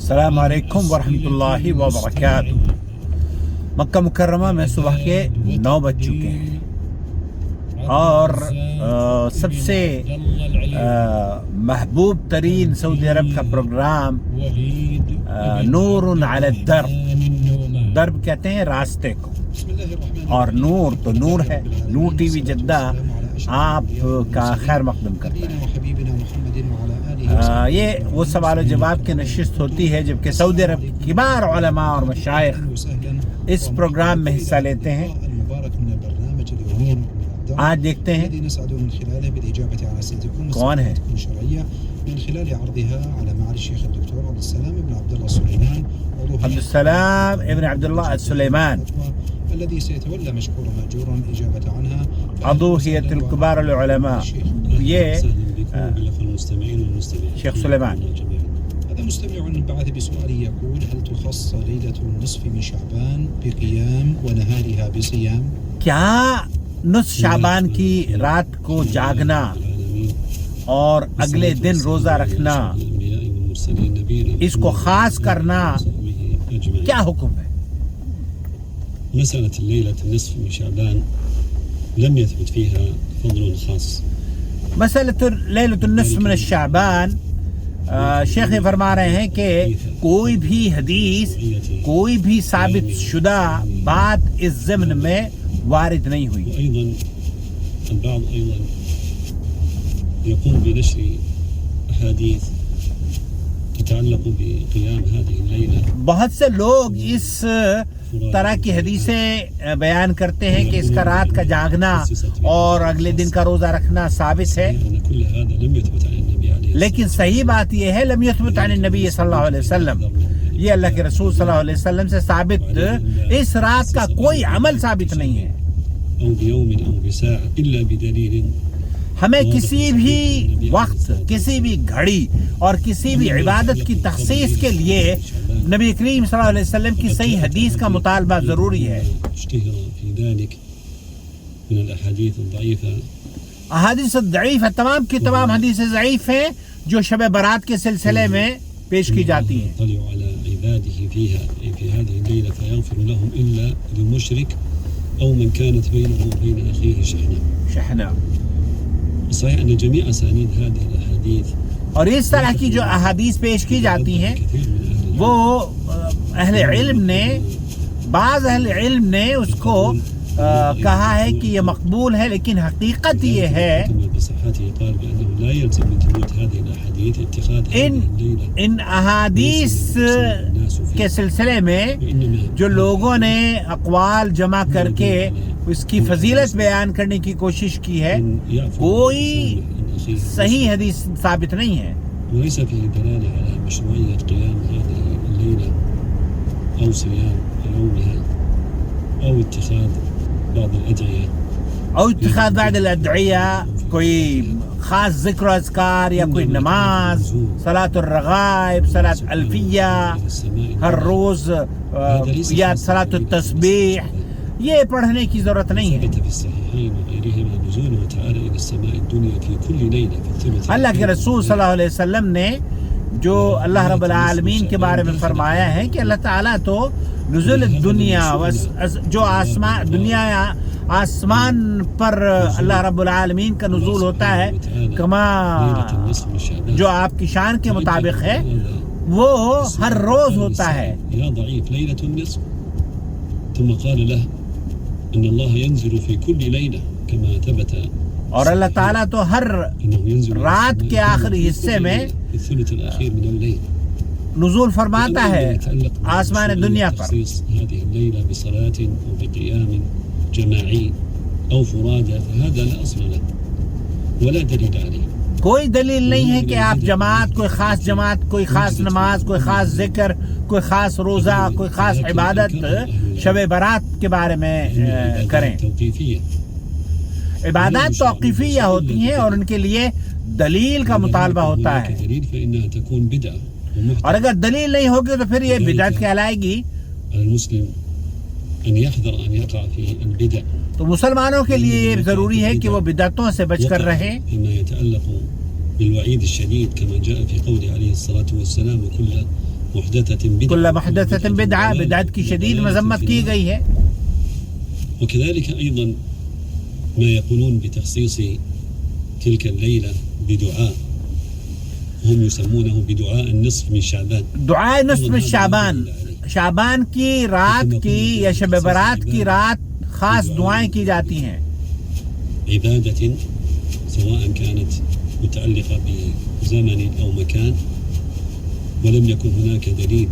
السلام علیکم ورحمۃ اللہ وبرکاتہ۔ مکہ مکرمہ میں صبح کے 9 بج چکے ہیں اور سب سے محبوب ترین سعودی عرب کا پروگرام نور علی الدرب، درب کہتے ہیں راستے کو، اور نور تو نور ہے۔ نور ٹی وی جدہ آپ کا خیر مقدم کرتا ہے۔ یہ وہ سوال و جواب کی نشست ہوتی ہے جبکہ سعودی عرب کے کبار علماء اور مشائخ اس پروگرام میں حصہ لیتے ہیں۔ آج دیکھتے ہیں کون ہے۔ عبدالسلام ابن عبداللہ السلیمان، عضو هيئة الكبار العلماء، یہ شیخ سلیمان۔ هذا مستمع بعث بسؤال يقول: هل تخص ليلة النصف من شعبان بقيام ونهارها بصيام؟ کیا نصف شعبان کی رات کو جاگنا اور اگلے دن روزہ رکھنا، اس کو خاص کرنا کیا حکم ہے؟ مسألة ليلة النصف من شعبان لم يثبت فيها فضل خاص۔ مسئلۃ لیلۃ النصف من الشعبان، شیخ فرما رہے ہیں کہ کوئی بھی حدیث، کوئی بھی ثابت شدہ بات اس ضمن میں وارد نہیں ہوئی۔ وأيضا البعض أيضا يقوم بنشر أحاديث تتعلق بقيام هذه الليلة۔ بہت سے لوگ اس طرح کی حدیثیں بیان کرتے ہیں کہ اس کا رات کا جاگنا اور اگلے دن کا روزہ رکھنا ثابت ہے، لیکن صحیح بات یہ ہے لم یثبت عن النبی صلی اللہ علیہ وسلم، یہ اللہ کے رسول صلی اللہ علیہ وسلم سے ثابت اس رات کا کوئی عمل ثابت نہیں ہے۔ ہمیں کسی بھی وقت، کسی بھی گھڑی اور کسی بھی عبادت کی تخصیص کے لیے نبی کریم صلی اللہ علیہ وسلم کی صحیح حدیث کا مطالبہ ضروری ہے۔ احادیث ضعیف، تمام کی تمام حدیثیں ضعیف ہیں جو شب برات کے سلسلے میں پیش کی جاتی ہیں۔ أو من كانت بينه وبين أخيه شحناء۔ صحيح أن جميع أسانيد هذه الأحاديث، اور اس طرح کی جو احادیث پیش کی جاتی ہیں وہ اہل علم نے، بعض اہل علم نے اس کو کہا ہے کہ یہ مقبول ہے، لیکن حقیقت یہ ہے ان احادیث کے سلسلے میں جو لوگوں نے اقوال جمع کر کے اس کی فضیلت بیان کرنے کی کوشش کی ہے، کوئی صحیح حدیث ثابت نہیں ہے۔ وليس فيه دلالة على مشروعية قيام هذه الليلة أو صيام يومها أو اتخاذ بعض الأدعية اور اتخاذ بعض الادعیہ، کوئی خاص ذکر و اذکار یا کوئی نماز، صلاۃ الرغائب، صلاۃ الفیہ ہر روز یا صلاۃ التسبیح، یہ پڑھنے کی ضرورت نہیں ہے۔ اللہ کے رسول صلی اللہ علیہ وسلم نے جو اللہ رب العالمین کے بارے میں فرمایا ہے کہ اللہ تعالیٰ تو نزول الدنیا، جو دنیا آسمان پر اللہ رب العالمین کا نزول ہوتا ہے، کما جو آپ کی شان کے مطابق ہے، وہ ہر روز ہوتا ہے۔ ثم قال له ان الله ينزل في كل ليله كما ثبت، اور اللہ تعالیٰ تو ہر رات کے آخری حصے میں الثلث الاخير من الليل نزول فرماتا ہے آسمان دنیا پر۔ هذه الليله بصلاه وبقيام جماعي او فرادى فهذا لا اصل له ولا دليل عليه۔ کوئی دلیل نہیں ہے کہ آپ جماعت، کوئی خاص جماعت، کوئی خاص نماز، کوئی خاص ذکر، کوئی خاص روزہ، کوئی خاص عبادت شب برات کے بارے میں کریں۔ عبادات توقیفیہ ہوتی ہیں اور ان کے لیے دلیل کا مطالبہ ہوتا ہے، اور اگر دلیل نہیں ہوگی تو پھر یہ بدعت کہلائے گی۔ تو مسلمانوں کے لیے یہ ضروری ہے کہ وہ بدعتوں سے بچ کر رہیں۔ بالوعيد الشديد كما جاء في قوله عليه الصلاة والسلام: وكل محدثة بدعة كل محدثة بدعة، بدعت کی شدید مذمت کی گئی ہے. وكذلك أيضا ما يقولون بتخصيص تلك الليلة بدعاء هم يسمونه بدعاء النصف من شعبان. دعائے نصف شعبان، شعبان کی رات کی یا شب برات کی رات خاص دعائیں کی جاتی ہیں. عبادة سواء كانت متعلقة بزمن أو مكان ولم يكن هناك دليل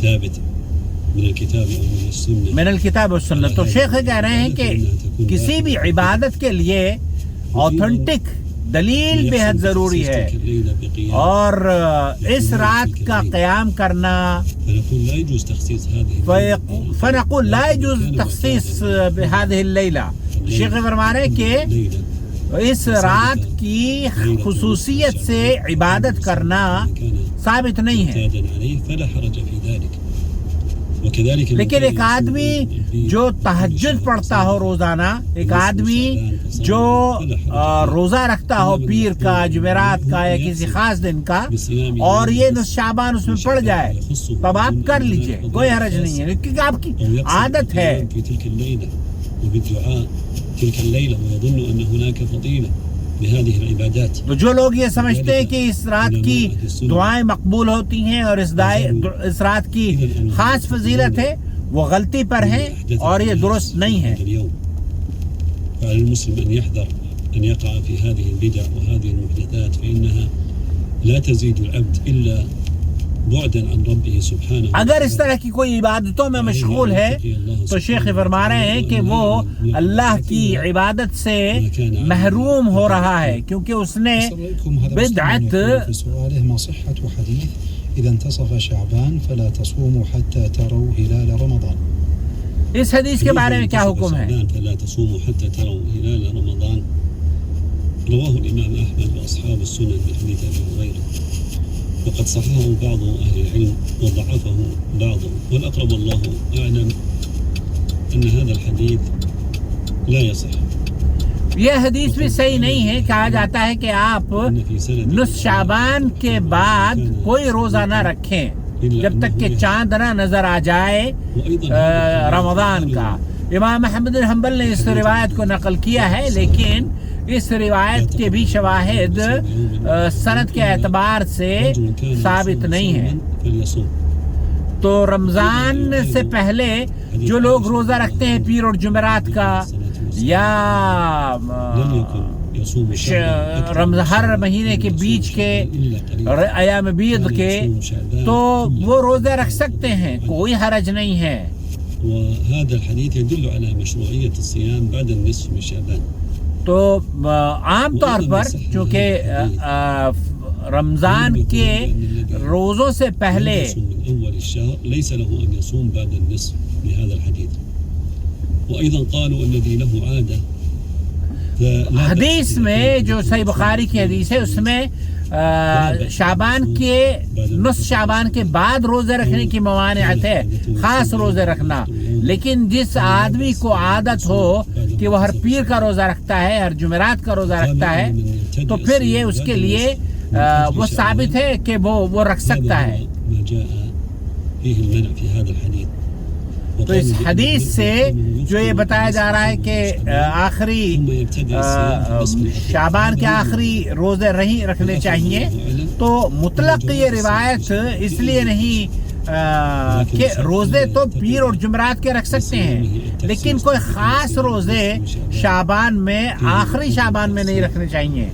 ثابت من الكتاب أو من السنة من الکتاب و سنت. تو شیخ کہہ رہے ہیں کہ کسی بھی عبادت کے لیے آتھنٹک دلیل بے حد ضروری ہے، اور اس رات کا قیام کرنا. فنقول لا يجوز تخصيص هذه فنقول لا يجوز تخصیص بهذه الليلة. شیخ فرما رہے ہیں کہ اس رات کی خصوصیت سے عبادت کرنا ثابت نہیں ہے. فلا حرج في ذلك. وكذلك لیکن ایک آدمی جو تہجد پڑھتا ہو روزانہ، ایک آدمی جو روزہ رکھتا ہو پیر کا، جمعرات کا یا کسی خاص دن کا، اور یہ نصف شعبان اس میں پڑ جائے تب آپ کر لیجئے، کوئی حرج نہیں ہے، کیونکہ آپ کی عادت ہے. وبالدعاء تلك الليلة ويظن أن هناك فضيلة بهذه العبادات. تو جو لوگ یہ سمجھتے ہیں کہ اس رات کی دعائیں مقبول ہوتی ہیں اور اس رات کی خاص فضیلت ہے، وہ غلطی پر ہیں اور یہ درست نہیں ہے. فعلى المسلم أن يحذر أن يقع في هذه البدع وهذه المحدثات فإنها لا تزيد العبد إلا بعدا عن ربه سبحانه. اگر اس طرح کی کوئی عبادتوں میں مشغول ہے تو شیخ فرما رہے ہیں کہ وہ اللہ کی عبادت سے محروم ہو رہا ہے، کیونکہ اس نے بدعت. ما صحة حديث إذا انتصف شعبان فلا تصوموا حتى تروا هلال رمضان. اس حدیث کے بارے میں کیا حکم ہے؟ فلا تصوموا حتى تروا هلال رمضان رواه الإمام أحمد وأصحاب السنن بحديث أبي هريرة، وقد صححه بعض أهل العلم وضعفه بعضهم، والأقرب والله أعلم أن هذا الحديث لا يصح. یہ حدیث بھی صحیح نہیں ہے. کہا جاتا ہے کہ آپ نصف شعبان کے بعد کوئی روزہ نہ رکھیں جب تک کہ چاند نہ نظر آ جائے رمضان کا. امام احمد بن حنبل نے اس روایت کو نقل کیا ہے، لیکن اس روایت کے بھی شواہد سند کے اعتبار سے ثابت نہیں ہیں. تو رمضان سے پہلے جو لوگ روزہ رکھتے ہیں پیر اور جمعرات کا یا ہر مہینے کے بیچ کے ایام بیض کے، تو وہ روزے رکھ سکتے ہیں، کوئی حرج نہیں ہے. وهذا الحديث يدل على مشروعية الصيام بعد النصف من شعبان. تو عام طور پر چونکہ رمضان کے روزوں سے پہلے من أول الشهر ليس له أن يصوم بعد النصف لهذا الحديث. وأيضا قالوا الذي له عادة. حدیث میں جو صحیح بخاری کی حدیث ہے اس میں شعبان کے نصف شعبان کے بعد روزے رکھنے کی ممانعت ہے، خاص روزے رکھنا. لیکن جس آدمی کو عادت ہو کہ وہ ہر پیر کا روزہ رکھتا ہے، ہر جمعرات کا روزہ رکھتا ہے، تو پھر یہ اس کے لیے وہ ثابت ہے کہ وہ رکھ سکتا ہے. تو اس حدیث سے جو یہ بتایا جا رہا ہے کہ آخری شعبان کے آخری روزے نہیں رکھنے چاہیے، تو مطلق یہ روایت اس لیے نہیں کہ روزے تو پیر اور جمعرات کے رکھ سکتے ہیں، لیکن کوئی خاص روزے شعبان میں آخری شعبان میں نہیں رکھنے چاہیے.